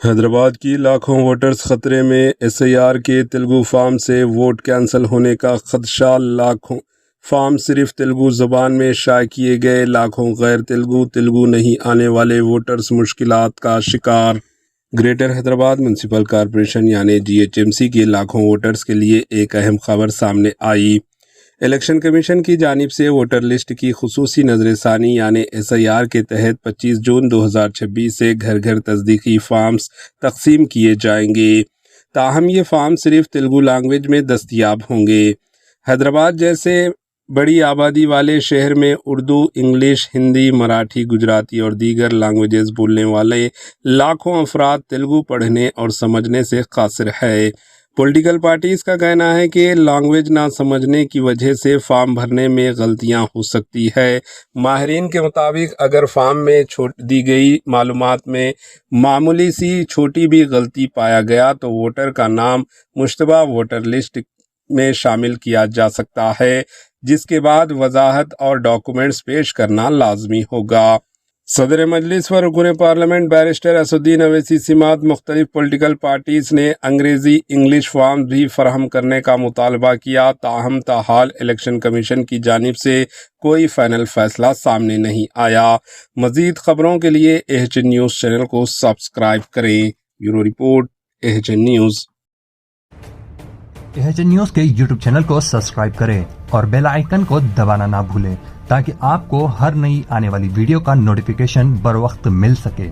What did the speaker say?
حیدرآباد کی لاکھوں ووٹرز خطرے میں، ایس آئی آر کے تیلگو فارم سے ووٹ کینسل ہونے کا خدشہ۔ لاکھوں فارم صرف تیلگو زبان میں شائع کیے گئے، لاکھوں غیر تیلگو نہیں آنے والے ووٹرز مشکلات کا شکار۔ گریٹر حیدرآباد میونسپل کارپوریشن یعنی جی ایچ ایم سی کے لاکھوں ووٹرز کے لیے ایک اہم خبر سامنے آئی۔ الیکشن کمیشن کی جانب سے ووٹر لسٹ کی خصوصی نظر ثانی یعنی ایس آئی آر کے تحت 25 جون 2026 سے گھر گھر تصدیقی فارمز تقسیم کیے جائیں گے، تاہم یہ فارم صرف تیلگو لینگویج میں دستیاب ہوں گے۔ حیدرآباد جیسے بڑی آبادی والے شہر میں اردو، انگلش، ہندی، مراٹھی، گجراتی اور دیگر لینگویجز بولنے والے لاکھوں افراد تیلگو پڑھنے اور سمجھنے سے قاصر ہے۔ پولیٹیکل پارٹیز کا کہنا ہے کہ لینگویج نہ سمجھنے کی وجہ سے فارم بھرنے میں غلطیاں ہو سکتی ہے۔ ماہرین کے مطابق اگر فارم میں دی گئی معلومات میں معمولی سی چھوٹی بھی غلطی پایا گیا تو ووٹر کا نام مشتبہ ووٹر لسٹ میں شامل کیا جا سکتا ہے، جس کے بعد وضاحت اور ڈاکومنٹس پیش کرنا لازمی ہوگا۔ صدر مجلس و رکن پارلیمنٹ بیرسٹر اسدالدین اویسی سمیت مختلف پولیٹیکل پارٹیز نے انگریزی انگلش فارم بھی فراہم کرنے کا مطالبہ کیا، تاہم تاحال الیکشن کمیشن کی جانب سے کوئی فائنل فیصلہ سامنے نہیں آیا۔ مزید خبروں کے لیے ایچ این نیوز چینل کو سبسکرائب کریں۔ Bureau report, H N news. H N news کے یوٹیوب چینل کو سبسکرائب کریں اور بیل آئیکن کو دبانا نہ بھولیں تاکہ آپ کو ہر نئی آنے والی ویڈیو کا نوٹیفیکیشن بر وقت مل سکے۔